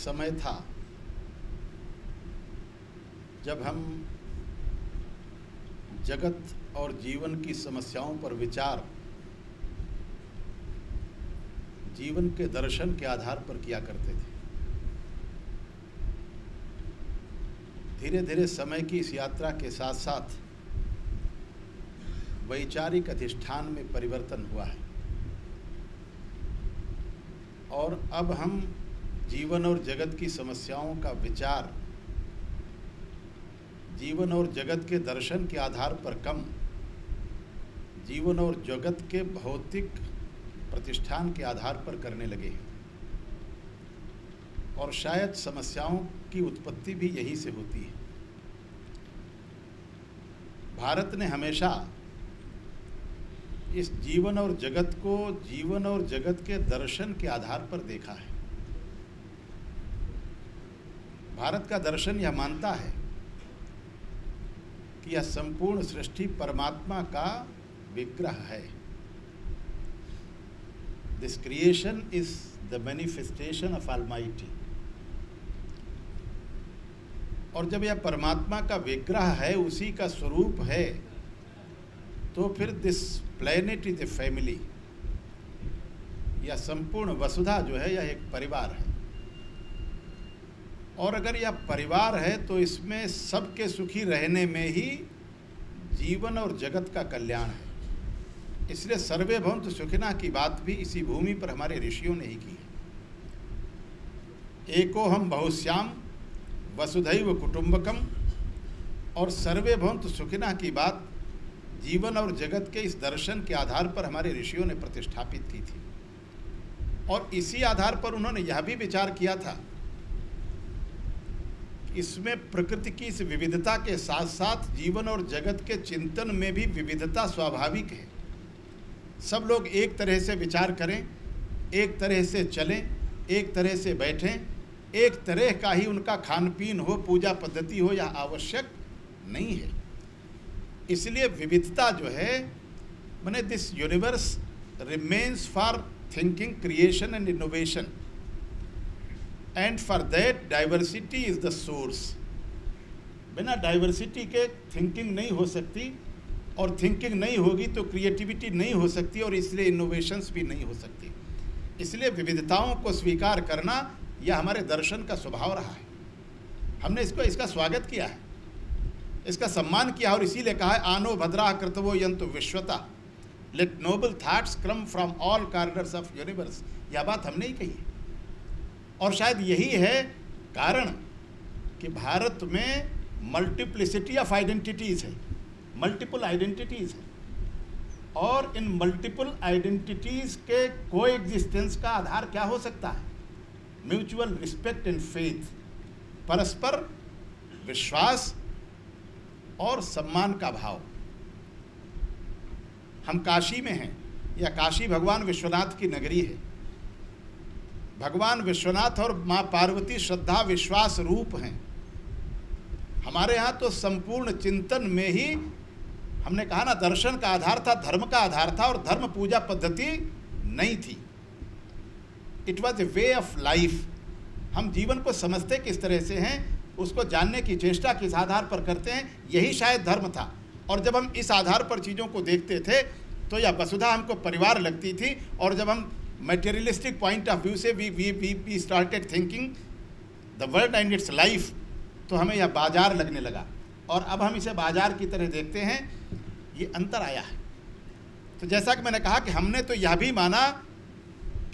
समय था जब हम जगत और जीवन की समस्याओं पर विचार जीवन के दर्शन के आधार पर किया करते थे। धीरे धीरे समय की इस यात्रा के साथ साथ वैचारिक अधिष्ठान में परिवर्तन हुआ है और अब हम जीवन और जगत की समस्याओं का विचार जीवन और जगत के दर्शन के आधार पर कम, जीवन और जगत के भौतिक प्रतिष्ठान के आधार पर करने लगे हैं और शायद समस्याओं की उत्पत्ति भी यही से होती है। भारत ने हमेशा इस जीवन और जगत को जीवन और जगत के दर्शन के आधार पर देखा है। भारत का दर्शन यह मानता है कि यह संपूर्ण सृष्टि परमात्मा का विग्रह है। This creation is the manifestation of almighty. और जब यह परमात्मा का विग्रह है, उसी का स्वरूप है, तो फिर this planet is a family. यह संपूर्ण वसुधा जो है यह एक परिवार है और अगर यह परिवार है तो इसमें सबके सुखी रहने में ही जीवन और जगत का कल्याण है। इसलिए सर्वे भवन्तु सुखिनः की बात भी इसी भूमि पर हमारे ऋषियों ने ही की है। एकोहम बहुश्याम वसुधैव कुटुंबकम और सर्वे भवन्तु सुखिनः की बात जीवन और जगत के इस दर्शन के आधार पर हमारे ऋषियों ने प्रतिष्ठापित की थी और इसी आधार पर उन्होंने यह भी विचार किया था इसमें प्रकृति की इस विविधता के साथ साथ जीवन और जगत के चिंतन में भी विविधता स्वाभाविक है। सब लोग एक तरह से विचार करें, एक तरह से चलें, एक तरह से बैठें, एक तरह का ही उनका खान पीन हो, पूजा पद्धति हो, यह आवश्यक नहीं है। इसलिए विविधता जो है, माने this universe remains for thinking, creation and innovation, and for that diversity is the source. बिना डाइवर्सिटी के थिंकिंग नहीं हो सकती और थिंकिंग नहीं होगी तो क्रिएटिविटी नहीं हो सकती और इसलिए इनोवेशंस भी नहीं हो सकती। इसलिए विविधताओं को स्वीकार करना यह हमारे दर्शन का स्वभाव रहा है। हमने इसका स्वागत किया है, इसका सम्मान किया और इसीलिए कहा है आनो भद्रा कृतवो यंतु विश्वता, let noble thoughts come from all corners of universe. यह बात हमने ही कही है और शायद यही है कारण कि भारत में मल्टीप्लिसिटी ऑफ आइडेंटिटीज़ है, मल्टीपल आइडेंटिटीज़ है और इन मल्टीपल आइडेंटिटीज़ के कोएग्जिस्टेंस का आधार क्या हो सकता है? म्यूचुअल रिस्पेक्ट एंड फेथ, परस्पर विश्वास और सम्मान का भाव। हम काशी में हैं, यह काशी भगवान विश्वनाथ की नगरी है। भगवान विश्वनाथ और माँ पार्वती श्रद्धा विश्वास रूप हैं। हमारे यहाँ तो संपूर्ण चिंतन में ही हमने कहा ना, दर्शन का आधार था, धर्म का आधार था और धर्म पूजा पद्धति नहीं थी। It was a way of life. हम जीवन को समझते किस तरह से हैं, उसको जानने की चेष्टा किस आधार पर करते हैं, यही शायद धर्म था। और जब हम इस आधार पर चीज़ों को देखते थे तो यह वसुधा हमको परिवार लगती थी और जब हम मटेरियलिस्टिक पॉइंट ऑफ व्यू से we started thinking the world and its life, तो हमें यह बाजार लगने लगा और अब हम इसे बाजार की तरह देखते हैं। ये अंतर आया है। तो जैसा कि मैंने कहा कि हमने तो यह भी माना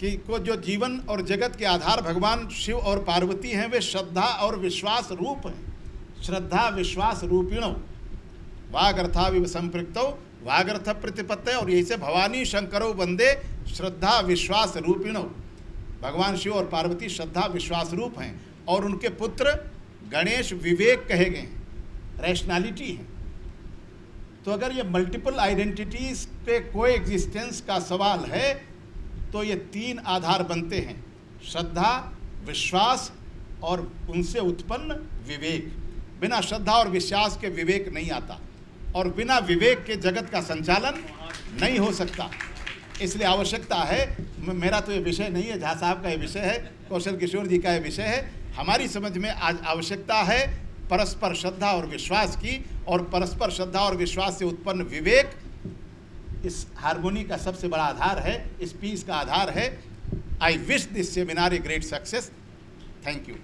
कि को जो जीवन और जगत के आधार भगवान शिव और पार्वती हैं वे श्रद्धा और विश्वास रूप हैं। श्रद्धा विश्वास रूपिणो वागर्थाविव संपृक्तौ वागर्थ प्रतिपत्तये, और यही से भवानी शंकरो वंदे श्रद्धा विश्वास रूपिणो। भगवान शिव और पार्वती श्रद्धा विश्वास रूप हैं और उनके पुत्र गणेश विवेक कहे गए हैं, रैशनैलिटी है। तो अगर ये मल्टीपल आइडेंटिटीज़ के कोएग्जिस्टेंस का सवाल है तो ये तीन आधार बनते हैं, श्रद्धा, विश्वास और उनसे उत्पन्न विवेक। बिना श्रद्धा और विश्वास के विवेक नहीं आता और बिना विवेक के जगत का संचालन नहीं हो सकता। इसलिए आवश्यकता है मेरा तो ये विषय नहीं है, झा साहब का ये विषय है, कौशल किशोर जी का ये विषय है। हमारी समझ में आज आवश्यकता है परस्पर श्रद्धा और विश्वास की, और परस्पर श्रद्धा और विश्वास से उत्पन्न विवेक इस हार्मोनी का सबसे बड़ा आधार है, इस पीस का आधार है। I wish this seminar a great success. Thank you.